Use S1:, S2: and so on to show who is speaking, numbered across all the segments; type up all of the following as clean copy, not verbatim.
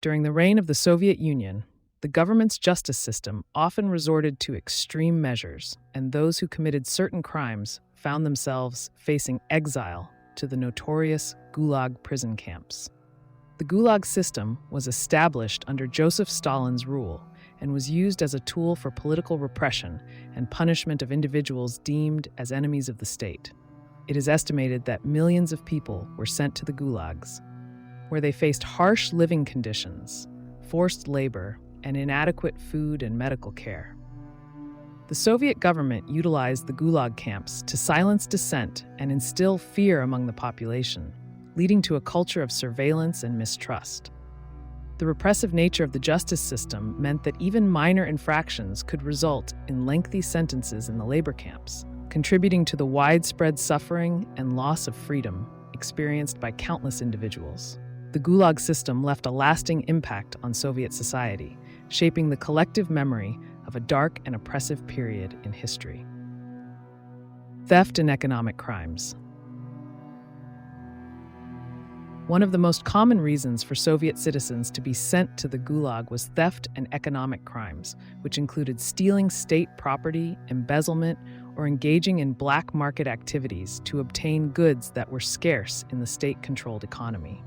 S1: During the reign of the Soviet Union, the government's justice system often resorted to extreme measures, and those who committed certain crimes found themselves facing exile to the notorious Gulag prison camps. The Gulag system was established under Joseph Stalin's rule and was used as a tool for political repression and punishment of individuals deemed as enemies of the state. It is estimated that millions of people were sent to the gulags, where they faced harsh living conditions, forced labor, and inadequate food and medical care. The Soviet government utilized the Gulag camps to silence dissent and instill fear among the population, leading to a culture of surveillance and mistrust. The repressive nature of the justice system meant that even minor infractions could result in lengthy sentences in the labor camps, contributing to the widespread suffering and loss of freedom experienced by countless individuals. The Gulag system left a lasting impact on Soviet society, shaping the collective memory of a dark and oppressive period in history. Theft and economic crimes. One of the most common reasons for Soviet citizens to be sent to the Gulag was theft and economic crimes, which included stealing state property, embezzlement, or engaging in black market activities to obtain goods that were scarce in the state-controlled economy.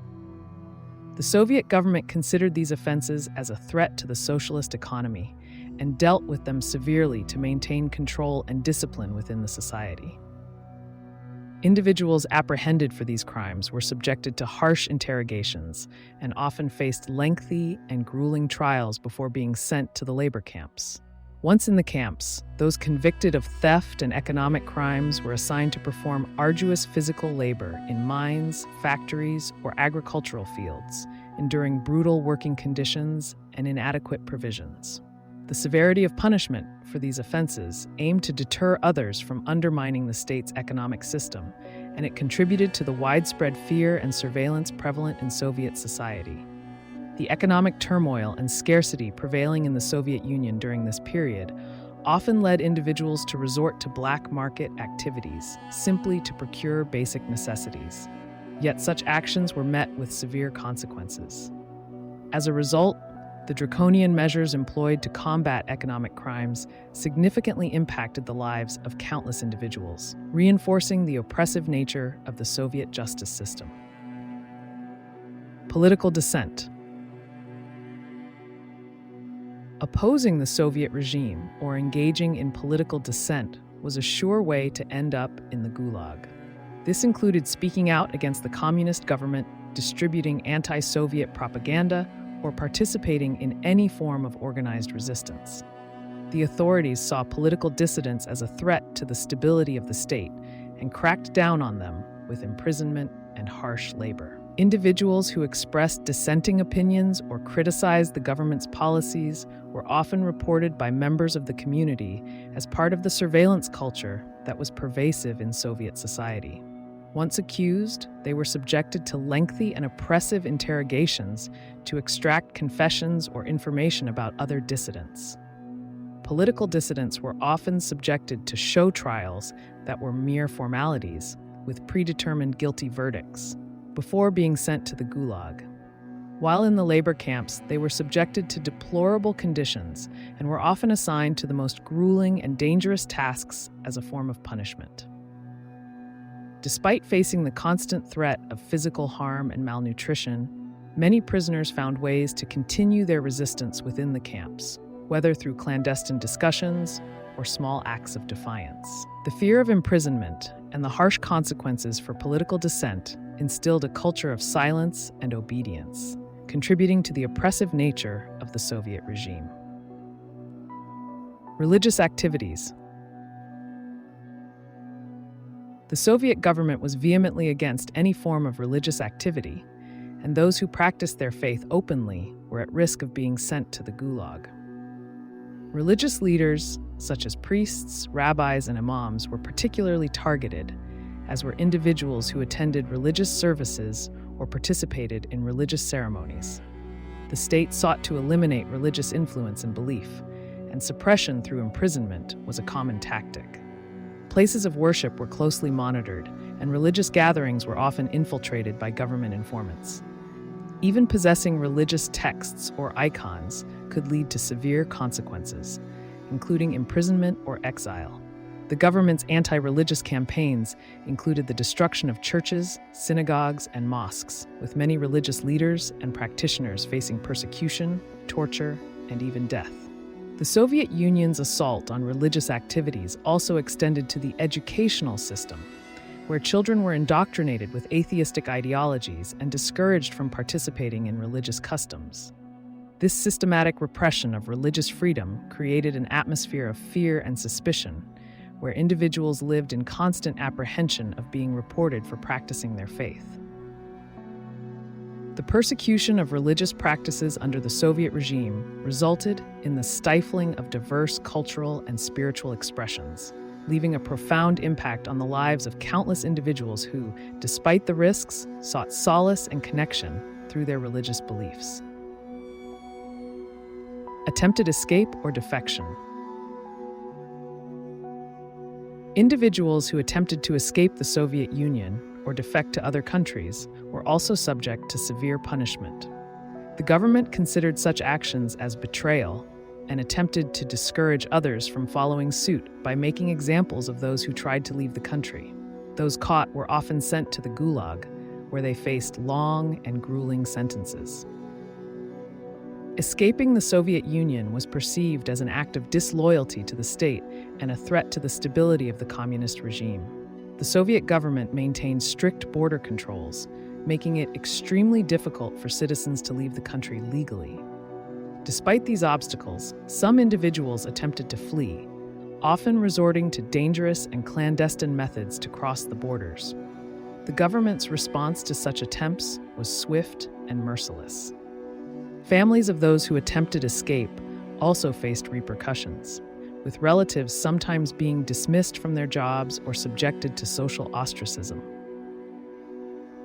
S1: The Soviet government considered these offenses as a threat to the socialist economy and dealt with them severely to maintain control and discipline within the society. Individuals apprehended for these crimes were subjected to harsh interrogations and often faced lengthy and grueling trials before being sent to the labor camps. Once in the camps, those convicted of theft and economic crimes were assigned to perform arduous physical labor in mines, factories, or agricultural fields, enduring brutal working conditions and inadequate provisions. The severity of punishment for these offenses aimed to deter others from undermining the state's economic system, and it contributed to the widespread fear and surveillance prevalent in Soviet society. The economic turmoil and scarcity prevailing in the Soviet Union during this period often led individuals to resort to black market activities simply to procure basic necessities. Yet such actions were met with severe consequences. As a result, the draconian measures employed to combat economic crimes significantly impacted the lives of countless individuals, reinforcing the oppressive nature of the Soviet justice system. Political dissent. Opposing the Soviet regime or engaging in political dissent was a sure way to end up in the Gulag. This included speaking out against the communist government, distributing anti-Soviet propaganda, or participating in any form of organized resistance. The authorities saw political dissidents as a threat to the stability of the state and cracked down on them with imprisonment and harsh labor. Individuals who expressed dissenting opinions or criticized the government's policies were often reported by members of the community as part of the surveillance culture that was pervasive in Soviet society. Once accused, they were subjected to lengthy and oppressive interrogations to extract confessions or information about other dissidents. Political dissidents were often subjected to show trials that were mere formalities, with predetermined guilty verdicts, before being sent to the Gulag. While in the labor camps, they were subjected to deplorable conditions and were often assigned to the most grueling and dangerous tasks as a form of punishment. Despite facing the constant threat of physical harm and malnutrition, many prisoners found ways to continue their resistance within the camps, whether through clandestine discussions or small acts of defiance. The fear of imprisonment and the harsh consequences for political dissent instilled a culture of silence and obedience, contributing to the oppressive nature of the Soviet regime. Religious activities. The Soviet government was vehemently against any form of religious activity, and those who practiced their faith openly were at risk of being sent to the Gulag. Religious leaders, such as priests, rabbis, and imams, were particularly targeted, as were individuals who attended religious services or participated in religious ceremonies. The state sought to eliminate religious influence and belief, and suppression through imprisonment was a common tactic. Places of worship were closely monitored, and religious gatherings were often infiltrated by government informants. Even possessing religious texts or icons could lead to severe consequences, including imprisonment or exile. The government's anti-religious campaigns included the destruction of churches, synagogues, and mosques, with many religious leaders and practitioners facing persecution, torture, and even death. The Soviet Union's assault on religious activities also extended to the educational system, where children were indoctrinated with atheistic ideologies and discouraged from participating in religious customs. This systematic repression of religious freedom created an atmosphere of fear and suspicion, where individuals lived in constant apprehension of being reported for practicing their faith. The persecution of religious practices under the Soviet regime resulted in the stifling of diverse cultural and spiritual expressions, leaving a profound impact on the lives of countless individuals who, despite the risks, sought solace and connection through their religious beliefs. Attempted escape or defection. Individuals who attempted to escape the Soviet Union or defect to other countries were also subject to severe punishment. The government considered such actions as betrayal and attempted to discourage others from following suit by making examples of those who tried to leave the country. Those caught were often sent to the Gulag, where they faced long and grueling sentences. Escaping the Soviet Union was perceived as an act of disloyalty to the state and a threat to the stability of the communist regime. The Soviet government maintained strict border controls, making it extremely difficult for citizens to leave the country legally. Despite these obstacles, some individuals attempted to flee, often resorting to dangerous and clandestine methods to cross the borders. The government's response to such attempts was swift and merciless. Families of those who attempted escape also faced repercussions, with relatives sometimes being dismissed from their jobs or subjected to social ostracism.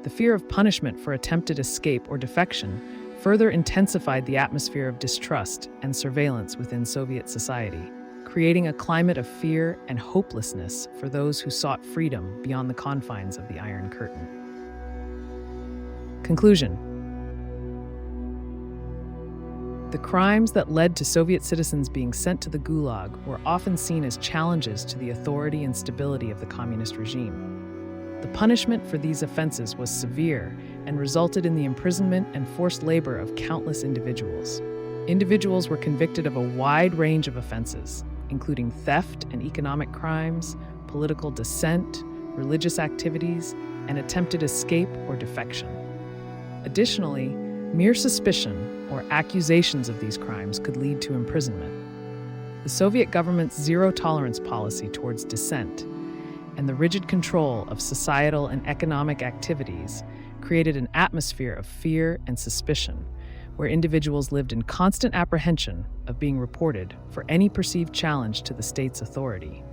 S1: The fear of punishment for attempted escape or defection further intensified the atmosphere of distrust and surveillance within Soviet society, creating a climate of fear and hopelessness for those who sought freedom beyond the confines of the Iron Curtain. Conclusion. The crimes that led to Soviet citizens being sent to the Gulag were often seen as challenges to the authority and stability of the communist regime. The punishment for these offenses was severe and resulted in the imprisonment and forced labor of countless individuals. Individuals were convicted of a wide range of offenses, including theft and economic crimes, political dissent, religious activities, and attempted escape or defection. Additionally, mere suspicion or accusations of these crimes could lead to imprisonment. The Soviet government's zero-tolerance policy towards dissent and the rigid control of societal and economic activities created an atmosphere of fear and suspicion, where individuals lived in constant apprehension of being reported for any perceived challenge to the state's authority.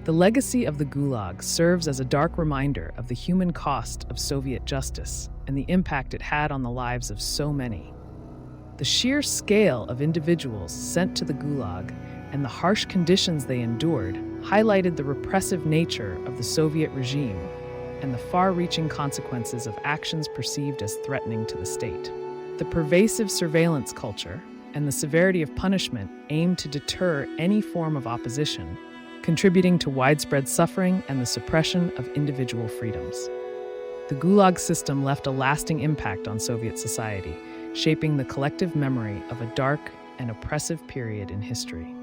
S1: The legacy of the Gulag serves as a dark reminder of the human cost of Soviet justice and the impact it had on the lives of so many. The sheer scale of individuals sent to the Gulag and the harsh conditions they endured highlighted the repressive nature of the Soviet regime and the far-reaching consequences of actions perceived as threatening to the state. The pervasive surveillance culture and the severity of punishment aimed to deter any form of opposition, contributing to widespread suffering and the suppression of individual freedoms. The Gulag system left a lasting impact on Soviet society, shaping the collective memory of a dark and oppressive period in history.